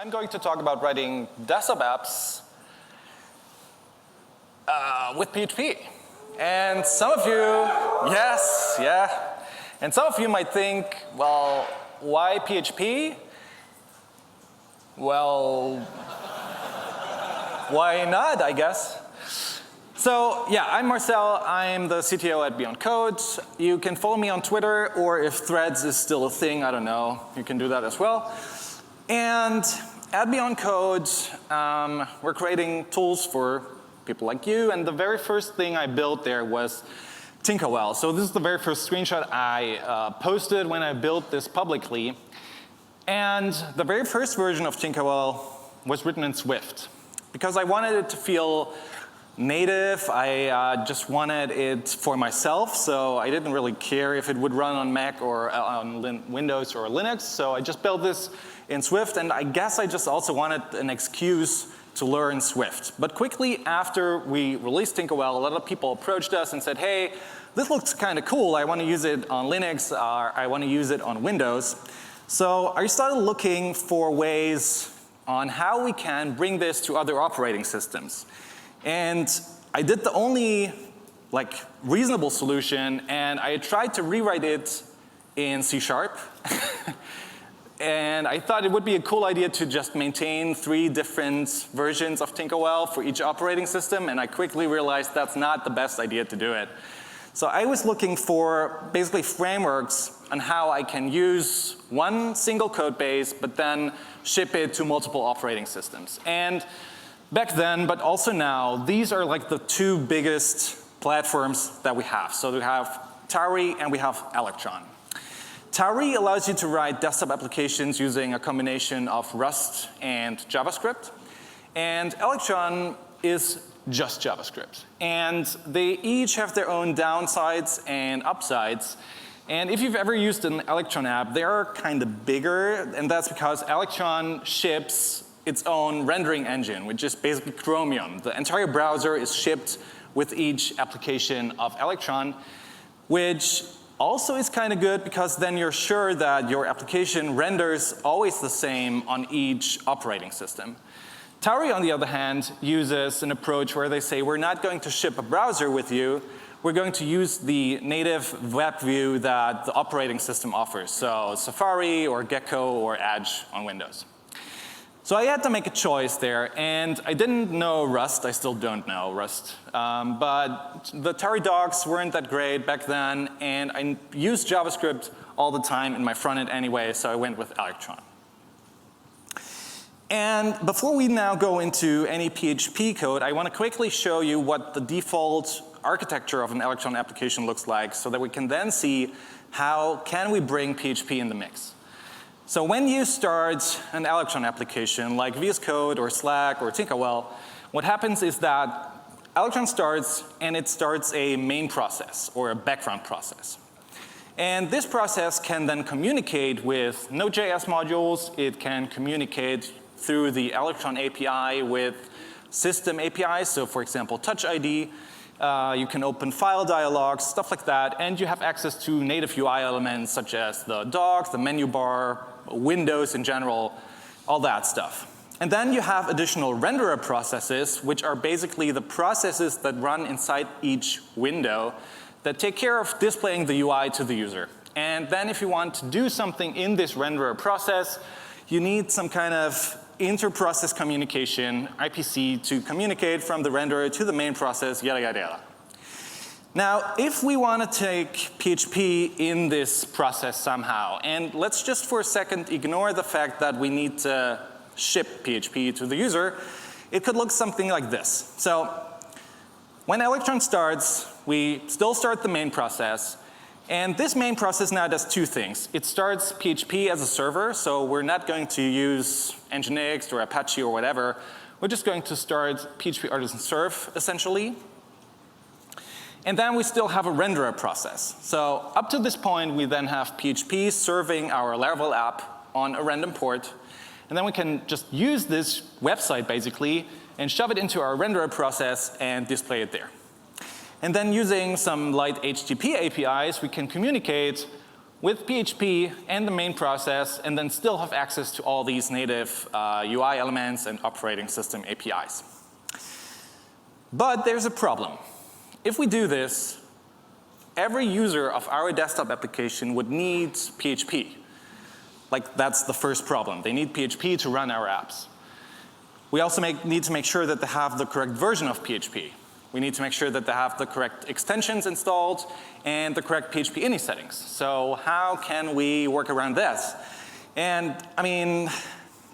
I'm going to talk about writing desktop apps with PHP. And some of you, yes, yeah. And some of you might think, well, why PHP? Well, why not, I guess? So yeah, I'm Marcel. I'm the CTO at Beyond Code. You can follow me on Twitter, or if Threads is still a thing, I don't know, you can do that as well. And at Beyond Code, we're creating tools for people like you. And the very first thing I built there was Tinkerwell. So this is the very first screenshot I posted when I built this publicly. And the very first version of Tinkerwell was written in Swift, because I wanted it to feel native. I just wanted it for myself, so I didn't really care if it would run on Mac or on Windows or Linux. So I just built this in Swift, and I guess I just also wanted an excuse to learn Swift. But quickly after we released Tinkerwell, a lot of people approached us and said, hey, this looks kind of cool. I want to use it on Linux, or I want to use it on Windows. So I started looking for ways on how we can bring this to other operating systems. And I did the only reasonable solution, and I tried to rewrite it in C#. And I thought it would be a cool idea to just maintain 3 different versions of Tinkerwell for each operating system, and I quickly realized that's not the best idea to do it. So I was looking for basically frameworks on how I can use one single code base, but then ship it to multiple operating systems. And back then, but also now, these are like the 2 biggest platforms that we have. So we have Tauri and we have Electron. Tauri allows you to write desktop applications using a combination of Rust and JavaScript. And Electron is just JavaScript. And they each have their own downsides and upsides. And if you've ever used an Electron app, they are kind of bigger. And that's because Electron ships its own rendering engine, which is basically Chromium. The entire browser is shipped with each application of Electron, which also is kind of good because then you're sure that your application renders always the same on each operating system. Tauri, on the other hand, uses an approach where they say, we're not going to ship a browser with you. We're going to use the native web view that the operating system offers. So Safari or Gecko or Edge on Windows. So I had to make a choice there, and I didn't know Rust. I still don't know Rust. But the Tauri docs weren't that great back then, and I used JavaScript all the time in my front end anyway, so I went with Electron. And before we now go into any PHP code, I want to quickly show you what the default architecture of an Electron application looks like, so that we can then see how can we bring PHP in the mix. So when you start an Electron application like VS Code or Slack or Tinkerwell, what happens is that Electron starts, and it starts a main process or a background process. And this process can then communicate with Node.js modules. It can communicate through the Electron API with system APIs. So for example, Touch ID. You can open file dialogues, stuff like that. And you have access to native UI elements such as the dock, the menu bar, Windows in general, all that stuff. And then you have additional renderer processes, which are basically the processes that run inside each window that take care of displaying the UI to the user. And then if you want to do something in this renderer process, you need some kind of inter-process communication, IPC, to communicate from the renderer to the main process, yada, yada, yada. Now, if we want to take PHP in this process somehow, and let's just for a second ignore the fact that we need to ship PHP to the user, it could look something like this. So when Electron starts, we still start the main process. And this main process now does 2 things. It starts PHP as a server, so we're not going to use Nginx or Apache or whatever. We're just going to start PHP artisan serve, essentially. And then we still have a renderer process. So up to this point, we then have PHP serving our Laravel app on a random port. And then we can just use this website, basically, and shove it into our renderer process and display it there. And then using some light HTTP APIs, we can communicate with PHP and the main process, and then still have access to all these native UI elements and operating system APIs. But there's a problem. If we do this, every user of our desktop application would need PHP. Like, that's the first problem. They need PHP to run our apps. We also need to make sure that they have the correct version of PHP. We need to make sure that they have the correct extensions installed and the correct PHP ini settings. So how can we work around this? And I mean,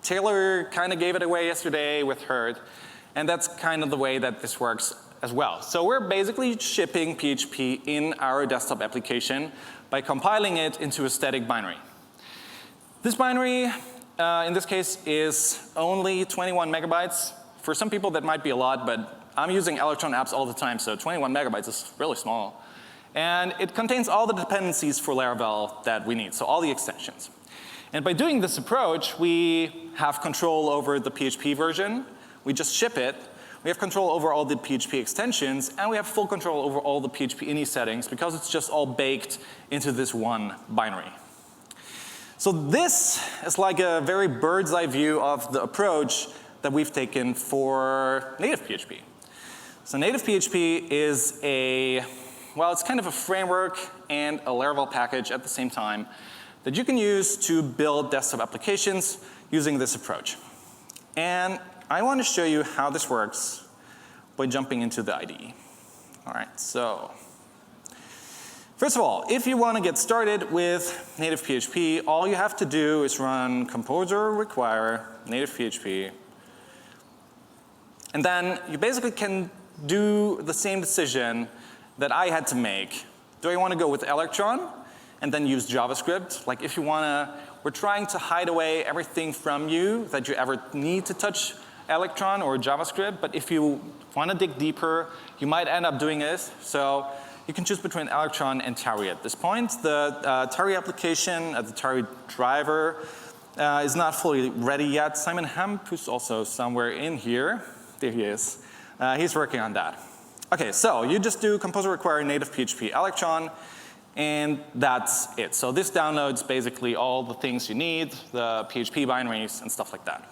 Taylor kind of gave it away yesterday with Herd, and that's kind of the way that this works as well. So we're basically shipping PHP in our desktop application by compiling it into a static binary. This binary, in this case, is only 21 megabytes. For some people, that might be a lot, but I'm using Electron apps all the time, so 21 megabytes is really small. And it contains all the dependencies for Laravel that we need, so all the extensions. And by doing this approach, we have control over the PHP version. We just ship it. We have control over all the PHP extensions, and we have full control over all the PHP ini settings because it's just all baked into this one binary. So this is like a very bird's eye view of the approach that we've taken for native PHP. So native PHP is well, it's kind of a framework and a Laravel package at the same time that you can use to build desktop applications using this approach. And I want to show you how this works by jumping into the IDE. All right, so first of all, if you want to get started with native PHP, all you have to do is run composer require native PHP. And then you basically can do the same decision that I had to make. Do I want to go with Electron and then use JavaScript? Like, if you want to, we're trying to hide away everything from you that you ever need to touch Electron or JavaScript, but if you want to dig deeper, you might end up doing this. So you can choose between Electron and Tari at this point. The Tari application, the Tari driver, is not fully ready yet. Simon Hemp, who's also somewhere in here, there he is. He's working on that. Okay, so you just do composer require native PHP Electron, and that's it. So this downloads basically all the things you need, the PHP binaries and stuff like that.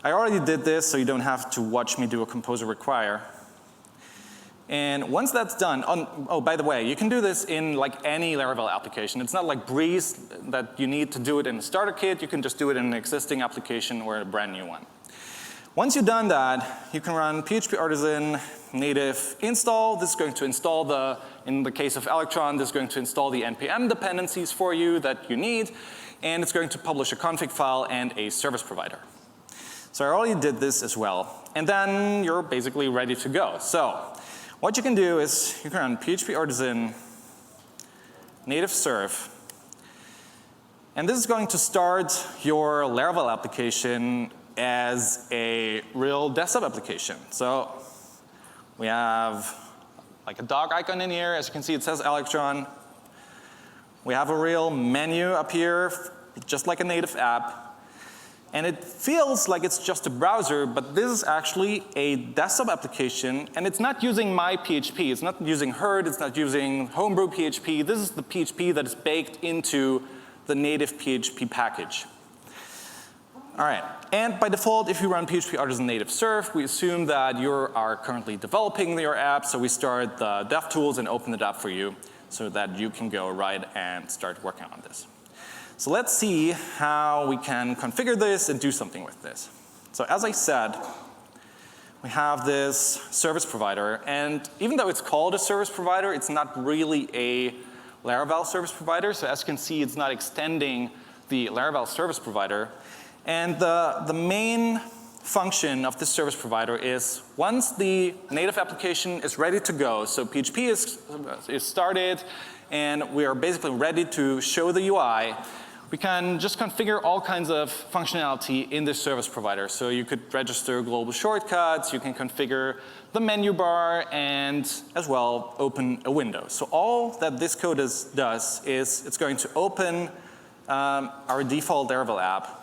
I already did this, so you don't have to watch me do a composer require. And once that's done, oh, by the way, you can do this in like any Laravel application. It's not like Breeze that you need to do it in a starter kit. You can just do it in an existing application or a brand new one. Once you've done that, you can run PHP artisan native install. This is going to install in the case of Electron, this is going to install the NPM dependencies for you that you need. And it's going to publish a config file and a service provider. So I already did this as well. And then you're basically ready to go. So what you can do is you can run PHP artisan native serve. And this is going to start your Laravel application as a real desktop application. So we have like a dog icon in here. As you can see, it says Electron. We have a real menu up here, just like a native app. And it feels like it's just a browser, but this is actually a desktop application, and it's not using my PHP. It's not using Herd. It's not using homebrew PHP. This is the PHP that is baked into the native PHP package. All right, and by default, if you run PHP artisan native serve, we assume that you are currently developing your app, so we start the dev tools and open it up for you so that you can go right and start working on this. So let's see how we can configure this and do something with this. So as I said, we have this service provider, and even though it's called a service provider, it's not really a Laravel service provider. So as you can see, it's not extending the Laravel service provider. And the main function of this service provider is once the native application is ready to go, so PHP is started and we are basically ready to show the UI, we can just configure all kinds of functionality in this service provider. So you could register global shortcuts, you can configure the menu bar, and as well open a window. So all that this code does is it's going to open our default Laravel app,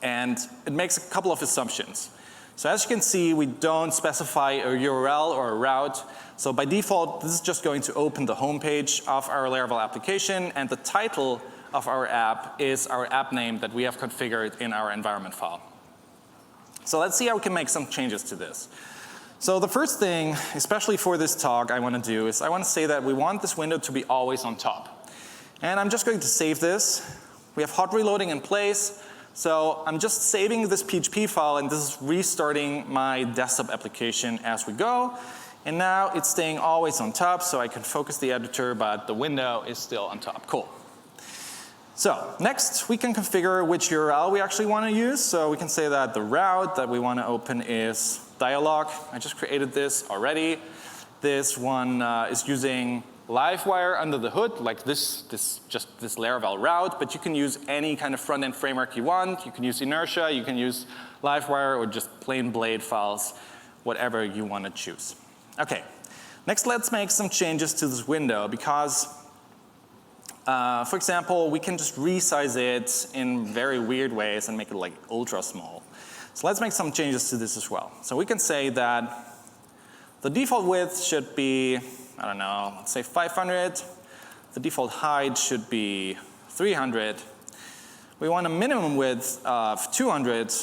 and it makes a couple of assumptions. So as you can see, we don't specify a URL or a route, So by default, this is just going to open the home page of our Laravel application, and the title of our app is our app name that we have configured in our environment file. So let's see how we can make some changes to this. So the first thing, especially for this talk, I want to do is I want to say that we want this window to be always on top. And I'm just going to save this. We have hot reloading in place. So I'm just saving this PHP file, and this is restarting my desktop application as we go. And now it's staying always on top, so I can focus the editor, but the window is still on top. Cool. So next, we can configure which URL we actually want to use. So we can say that the route that we want to open is dialog. I just created this already. This one is using Livewire under the hood, like just this Laravel route, but you can use any kind of front-end framework you want. You can use Inertia, you can use Livewire, or just plain Blade files, whatever you want to choose. Okay, next let's make some changes to this window because, for example, we can just resize it in very weird ways and make it like ultra small. So let's make some changes to this as well. So we can say that the default width should be, I don't know, let's say 500. The default height should be 300. We want a minimum width of 200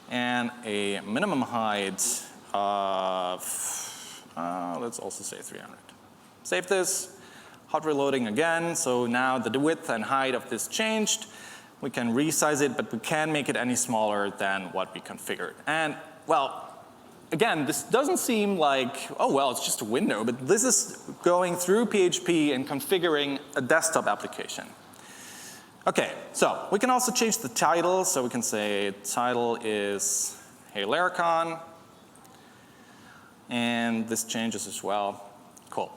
and a minimum height of, let's also say 300. Save this, hot reloading again. So now the width and height of this changed. We can resize it, but we can't make it any smaller than what we configured. And well, again, this doesn't seem like, oh, well, it's just a window, but this is going through PHP and configuring a desktop application. Okay, so we can also change the title. So we can say title is, hey, Laracon. And this changes as well. Cool.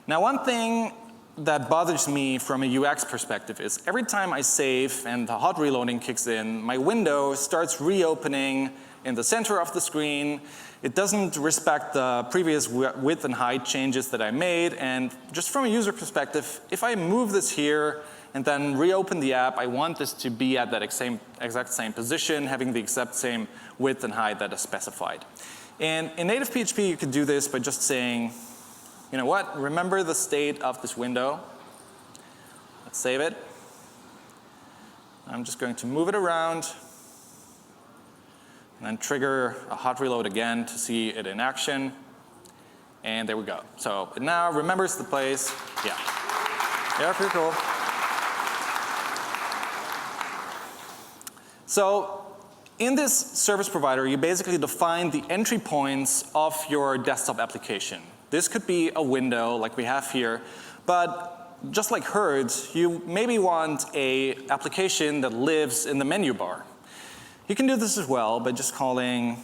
Now, one thing that bothers me from a UX perspective is every time I save and the hot reloading kicks in, my window starts reopening in the center of the screen. It doesn't respect the previous width and height changes that I made. And just from a user perspective, if I move this here and then reopen the app, I want this to be at that exact same position, having the exact same width and height that is specified. And in native PHP, you can do this by just saying, you know what, remember the state of this window. Let's save it. I'm just going to move it around and then trigger a hot reload again to see it in action. And there we go. So it now remembers the place. Yeah. Yeah, pretty cool. So in this service provider, you basically define the entry points of your desktop application. This could be a window like we have here, but just like Herd, you maybe want an application that lives in the menu bar. You can do this as well by just calling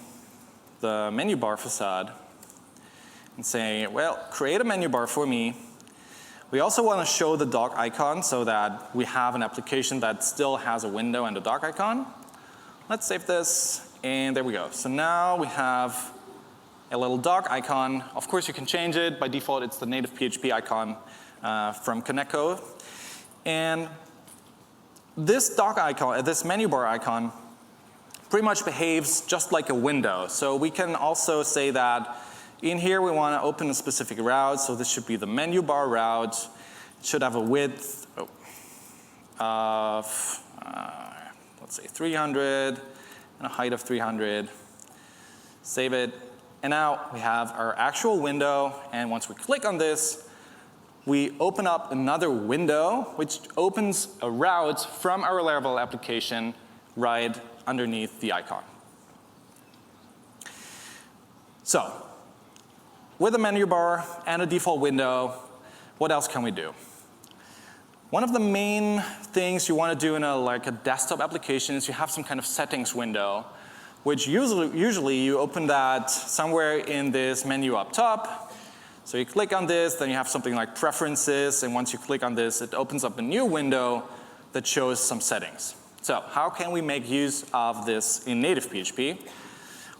the menu bar facade and saying, well, create a menu bar for me. We also want to show the dock icon so that we have an application that still has a window and a dock icon. Let's save this, and there we go. So now we have a little dock icon. Of course, you can change it. By default, it's the native PHP icon from Koneko. And this dock icon, this menu bar icon, pretty much behaves just like a window. So we can also say that in here we want to open a specific route. So this should be the menu bar route. It should have a width of, let's say 300 and a height of 300. Save it. And now we have our actual window, and once we click on this, we open up another window which opens a route from our Laravel application right underneath the icon. So with a menu bar and a default window, what else can we do? One of the main things you want to do in a desktop application is you have some kind of settings window, which usually you open that somewhere in this menu up top. So you click on this, then you have something like preferences, and once you click on this, it opens up a new window that shows some settings. So how can we make use of this in native PHP?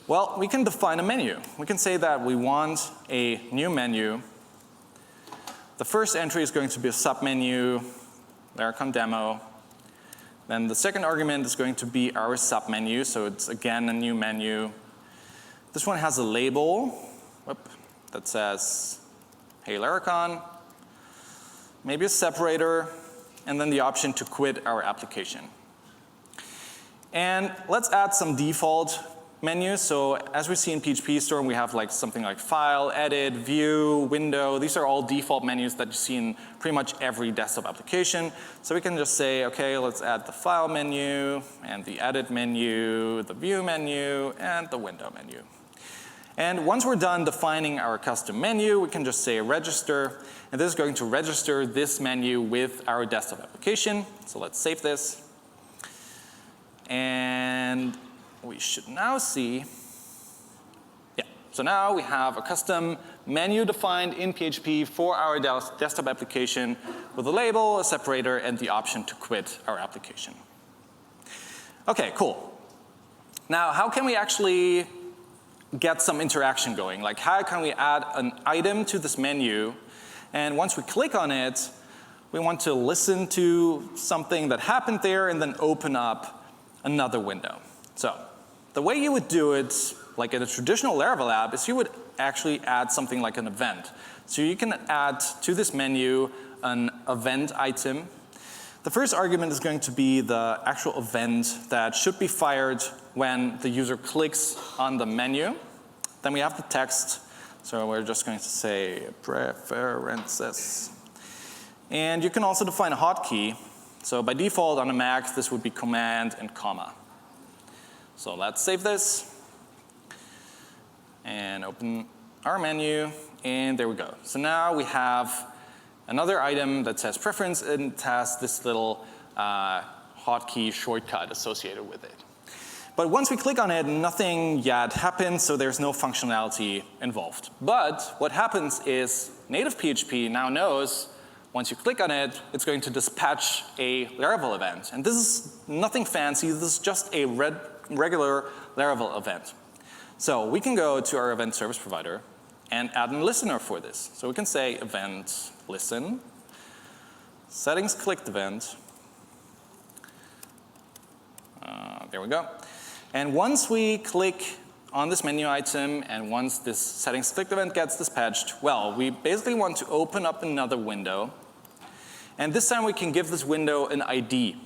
Well, we can define a menu. We can say that we want a new menu. The first entry is going to be a submenu, Laracon demo. Then the second argument is going to be our submenu, so it's again a new menu. This one has a label, that says, hey, Laracon, maybe a separator, and then the option to quit our application. And let's add some default menus. So as we see in PHP Storm, we have like something like File, Edit, View, Window. These are all default menus that you see in pretty much every desktop application. So we can just say, okay, let's add the File menu, and the Edit menu, the View menu, and the Window menu. And once we're done defining our custom menu, we can just say register. And this is going to register this menu with our desktop application. So let's save this. And we should now see, so now we have a custom menu defined in PHP for our desktop application with a label, a separator, and the option to quit our application. Okay, cool. Now, how can we actually get some interaction going? Like, how can we add an item to this menu? And once we click on it, we want to listen to something that happened there and then open up another window. So the way you would do it, like in a traditional Laravel app, is you would actually add something like an event. So you can add to this menu an event item. The first argument is going to be the actual event that should be fired when the user clicks on the menu. Then we have the text. So we're just going to say preferences. And you can also define a hotkey. So by default on a Mac, this would be command and comma. So let's save this and open our menu, and there we go. So now we have another item that says preference, and it has this little hotkey shortcut associated with it. But once we click on it, nothing yet happens, so there's no functionality involved. But what happens is native PHP now knows once you click on it, it's going to dispatch a Laravel event. And this is nothing fancy. This is just a regular Laravel event. So we can go to our event service provider and add a listener for this. So we can say event listen, settings clicked event. There we go. And once we click on this menu item and once this settings clicked event gets dispatched, well, we basically want to open up another window. And this time we can give this window an ID.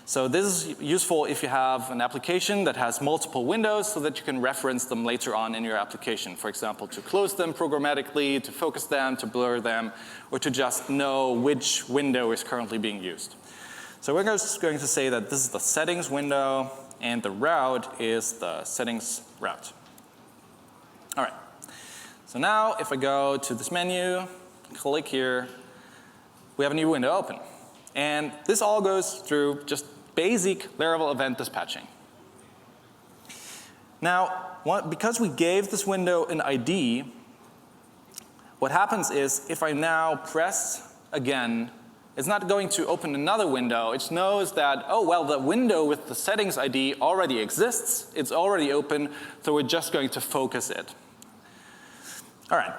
So this is useful if you have an application that has multiple windows so that you can reference them later on in your application. For example, to close them programmatically, to focus them, to blur them, or to just know which window is currently being used. So we're just going to say that this is the settings window and the route is the settings route. All right. So now if I go to this menu, click here, we have a new window open. And this all goes through just basic Laravel event dispatching. Now, because we gave this window an ID, what happens is if I now press again, it's not going to open another window. It knows that, oh, well, the window with the settings ID already exists. It's already open, so we're just going to focus it. All right.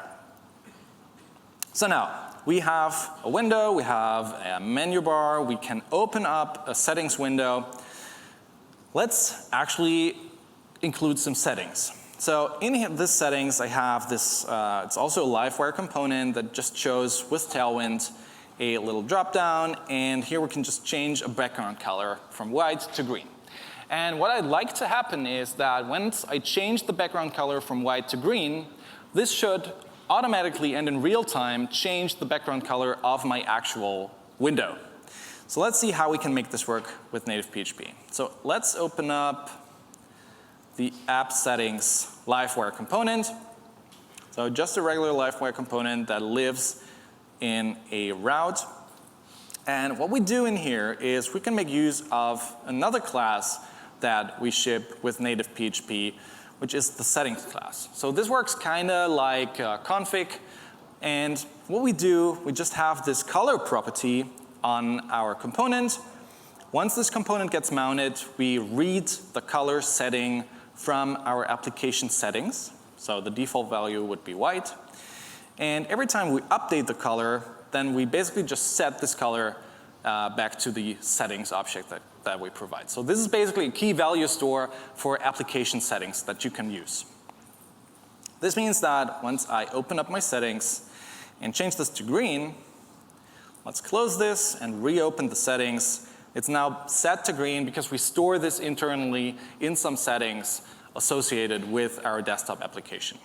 So now, we have a window, we have a menu bar, we can open up a settings window. Let's actually include some settings. So in this settings, I have this, it's also a livewire component that just shows with Tailwind a little drop down, and here we can just change a background color from white to green. And what I'd like to happen is that once I change the background color from white to green, this should automatically and in real time change the background color of my actual window. So let's see how we can make this work with native PHP. So let's open up the app settings livewire component. So just a regular livewire component that lives in a route. And what we do in here is we can make use of another class that we ship with native PHP, which is the settings class. So this works kind of like config. And what we do, we just have this color property on our component. Once this component gets mounted, we read the color setting from our application settings. So the default value would be white. And every time we update the color, then we basically just set this color back to the settings object that we provide. So this is basically a key value store for application settings that you can use. This means that once I open up my settings and change this to green, let's close this and reopen the settings. It's now set to green because we store this internally in some settings associated with our desktop application.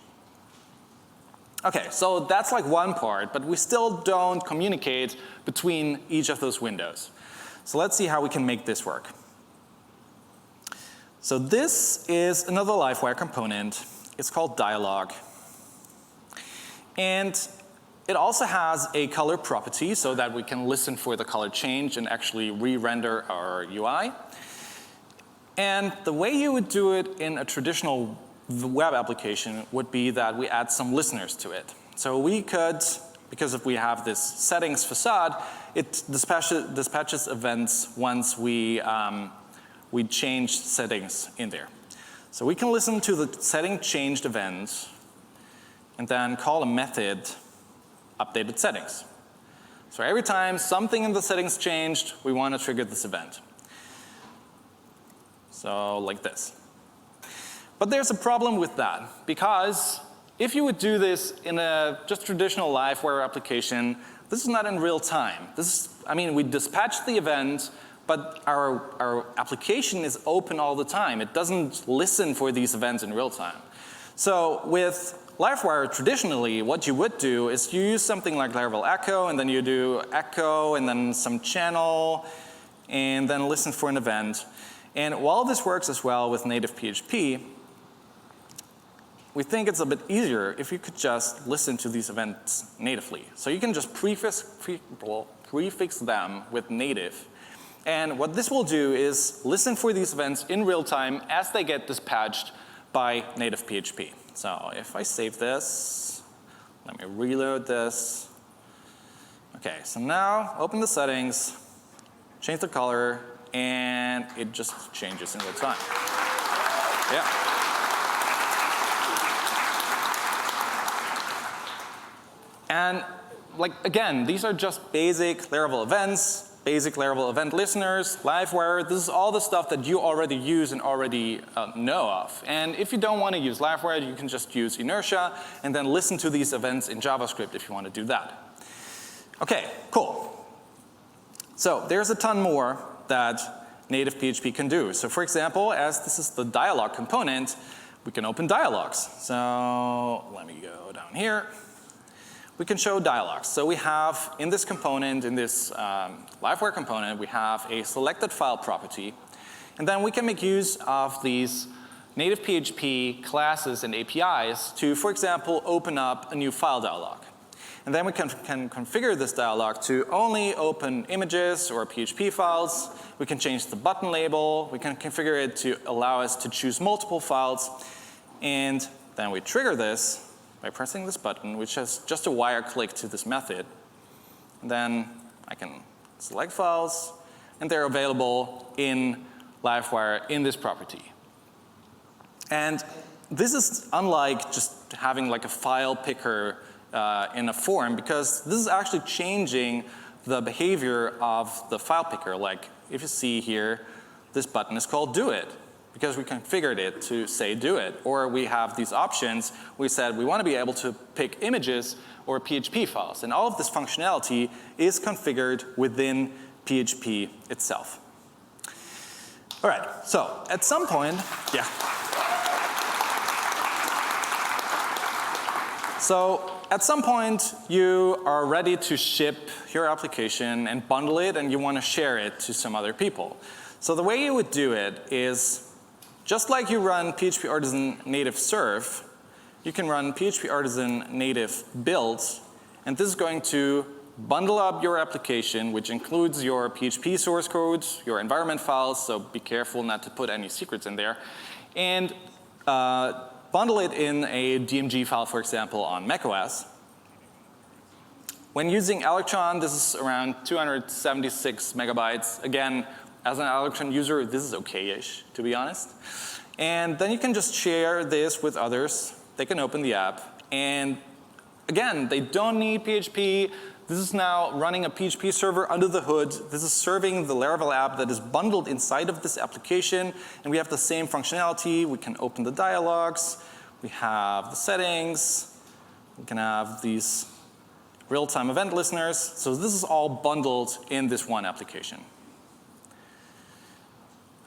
Okay, so that's like one part, but we still don't communicate between each of those windows. So let's see how we can make this work. So this is another Livewire component. It's called dialog. And it also has a color property so that we can listen for the color change and actually re-render our UI. And the way you would do it in a traditional web application would be that we add some listeners to it. So we could, because if we have this settings facade, it dispatches events once we change settings in there. So we can listen to the setting changed event and then call a method updated settings. So every time something in the settings changed, we want to trigger this event. So like this. But there's a problem with that, because if you would do this in a just traditional Livewire application, this is not in real time. We dispatch the event, but our application is open all the time. It doesn't listen for these events in real time. So with Livewire, traditionally, what you would do is you use something like Laravel echo, and then you do echo, and then some channel, and then listen for an event. And while this works as well with native PHP, we think it's a bit easier if you could just listen to these events natively. So you can just prefix them with native. And what this will do is listen for these events in real time as they get dispatched by native PHP. So if I save this, let me reload this. Okay, so now open the settings, change the color, and it just changes in real time. Yeah. And again, these are just basic Laravel events, basic Laravel event listeners, Livewire. This is all the stuff that you already use and already know of. And if you don't want to use Livewire, you can just use inertia and then listen to these events in JavaScript if you want to do that. Okay, cool. So there's a ton more that native PHP can do. So for example, as this is the dialog component, we can open dialogs. So let me go down here. We can show dialogs. So we have in this component, in this Livewire component, we have a selected file property. And then we can make use of these native PHP classes and APIs to, for example, open up a new file dialog. And then we can configure this dialog to only open images or PHP files. We can change the button label. We can configure it to allow us to choose multiple files. And then we trigger this by pressing this button, which has just a wire click to this method. And then I can select files, and they're available in Livewire in this property. And this is unlike just having like a file picker in a form, because this is actually changing the behavior of the file picker. Like if you see here, this button is called do it, because we configured it to say do it. Or we have these options. We said we want to be able to pick images or PHP files. And all of this functionality is configured within PHP itself. All right, so at some point, yeah. So at some point, you are ready to ship your application and bundle it, and you want to share it to some other people. So the way you would do it is, just like you run PHP Artisan native serve, you can run PHP Artisan native build, and this is going to bundle up your application, which includes your PHP source code, your environment files, so be careful not to put any secrets in there, and bundle it in a DMG file, for example, on macOS. When using Electron, this is around 276 megabytes. Again, as an Electron user, this is okay-ish, to be honest. And then you can just share this with others. They can open the app. And again, they don't need PHP. This is now running a PHP server under the hood. This is serving the Laravel app that is bundled inside of this application. And we have the same functionality. We can open the dialogues. We have the settings. We can have these real-time event listeners. So this is all bundled in this one application.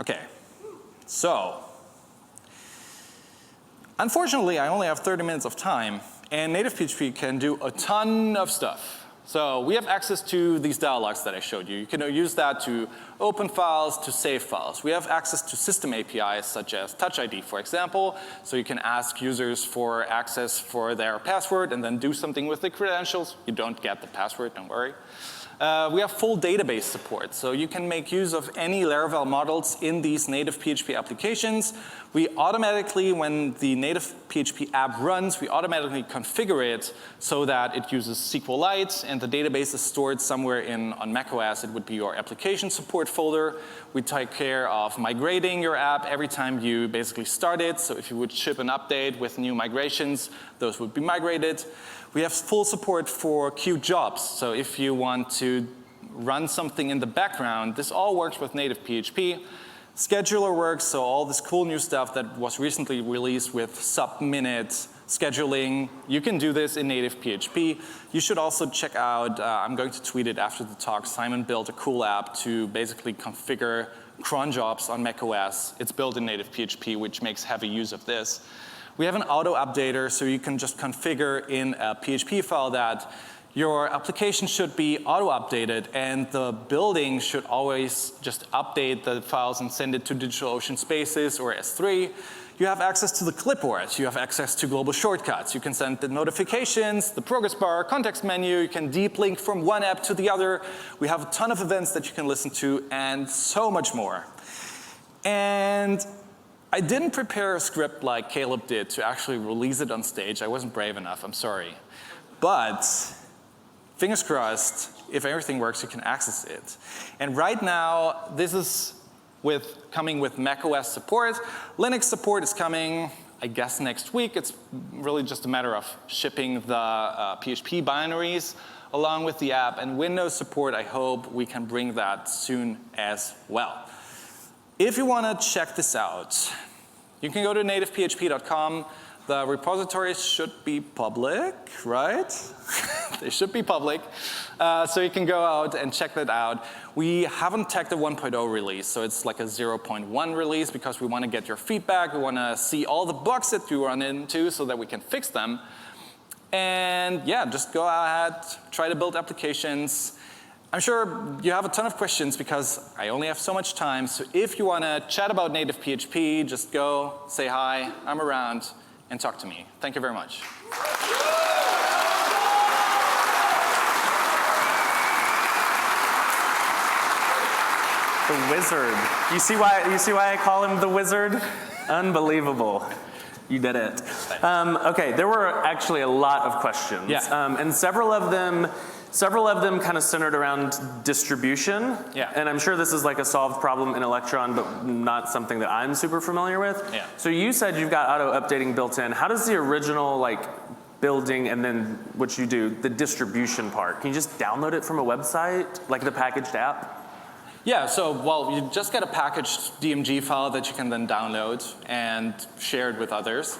Okay, so unfortunately, I only have 30 minutes of time, and native PHP can do a ton of stuff. So we have access to these dialogues that I showed you. You can use that to open files, to save files. We have access to system APIs, such as Touch ID, for example. So you can ask users for access for their password and then do something with the credentials. You don't get the password, don't worry. We have full database support, so you can make use of any Laravel models in these native PHP applications. We automatically, when the native PHP app runs, we automatically configure it so that it uses SQLite, and the database is stored somewhere on macOS. It would be your application support folder. We take care of migrating your app every time you basically start it. So if you would ship an update with new migrations, those would be migrated. We have full support for queued jobs. So if you want to run something in the background, this all works with native PHP. Scheduler works, so all this cool new stuff that was recently released with sub-minute scheduling, you can do this in native PHP. You should also check out, I'm going to tweet it after the talk, Simon built a cool app to basically configure cron jobs on macOS. It's built in native PHP, which makes heavy use of this. We have an auto updater, so you can just configure in a PHP file that your application should be auto updated, and the building should always just update the files and send it to DigitalOcean Spaces or S3. You have access to the clipboard. You have access to global shortcuts. You can send the notifications, the progress bar, context menu. You can deep link from one app to the other. We have a ton of events that you can listen to, and so much more. And I didn't prepare a script like Caleb did to actually release it on stage. I wasn't brave enough, I'm sorry. But fingers crossed, if everything works, you can access it. And right now, this is coming with macOS support. Linux support is coming, I guess, next week. It's really just a matter of shipping the PHP binaries along with the app. And Windows support, I hope we can bring that soon as well. If you want to check this out, you can go to nativephp.com. The repositories should be public, right? They should be public. So you can go out and check that out. We haven't tagged the 1.0 release, so it's like a 0.1 release because we want to get your feedback. We want to see all the bugs that you run into so that we can fix them. And yeah, just go ahead, try to build applications. I'm sure you have a ton of questions because I only have so much time. So if you want to chat about native PHP, just go, say hi, I'm around, and talk to me. Thank you very much. The wizard. You see why I call him the wizard? Unbelievable. You did it. Okay, there were actually a lot of questions. Yeah. And several of them kind of centered around distribution. Yeah. And I'm sure this is like a solved problem in Electron, but not something that I'm super familiar with. Yeah. So you said you've got auto updating built in. How does the original building and then what you do, the distribution part, can you just download it from a website, like the packaged app? Yeah, so, well, you just get a packaged DMG file that you can then download and share it with others.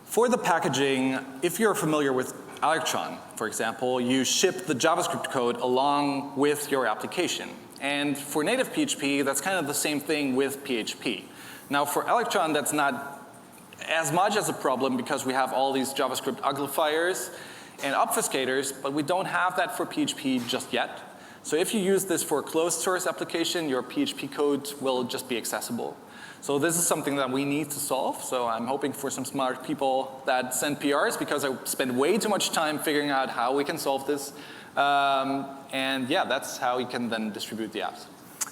For the packaging, if you're familiar with Electron, for example, you ship the JavaScript code along with your application. And for native PHP, that's kind of the same thing with PHP. Now, for Electron, that's not as much as a problem because we have all these JavaScript uglifiers and obfuscators, but we don't have that for PHP just yet. So if you use this for a closed source application, your PHP code will just be accessible. So this is something that we need to solve. So I'm hoping for some smart people that send PRs because I spend way too much time figuring out how we can solve this. And yeah, that's how you can then distribute the apps.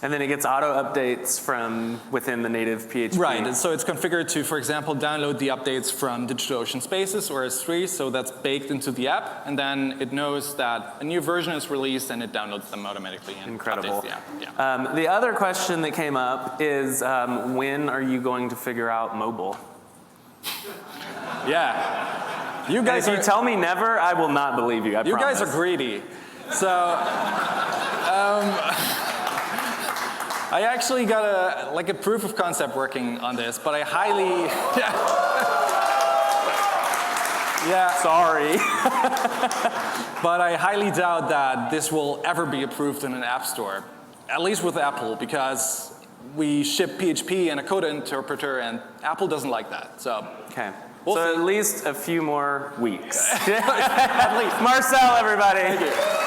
And then it gets auto updates from within the native PHP. Right, and so it's configured to, for example, download the updates from DigitalOcean Spaces or S3, so that's baked into the app, and then it knows that a new version is released and it downloads them automatically and Incredible. updates the app. Yeah. The other question that came up is when are you going to figure out mobile? Yeah. You guys if you tell me never, I will not believe you, I promise. You guys are greedy. So, I actually got a proof of concept working on this, but I highly, Yeah. Sorry. But I highly doubt that this will ever be approved in an app store, at least with Apple, because we ship PHP and a code interpreter, and Apple doesn't like that. So. Okay. We'll so see. at least a few more weeks. At least. Marcel, everybody. Thank you.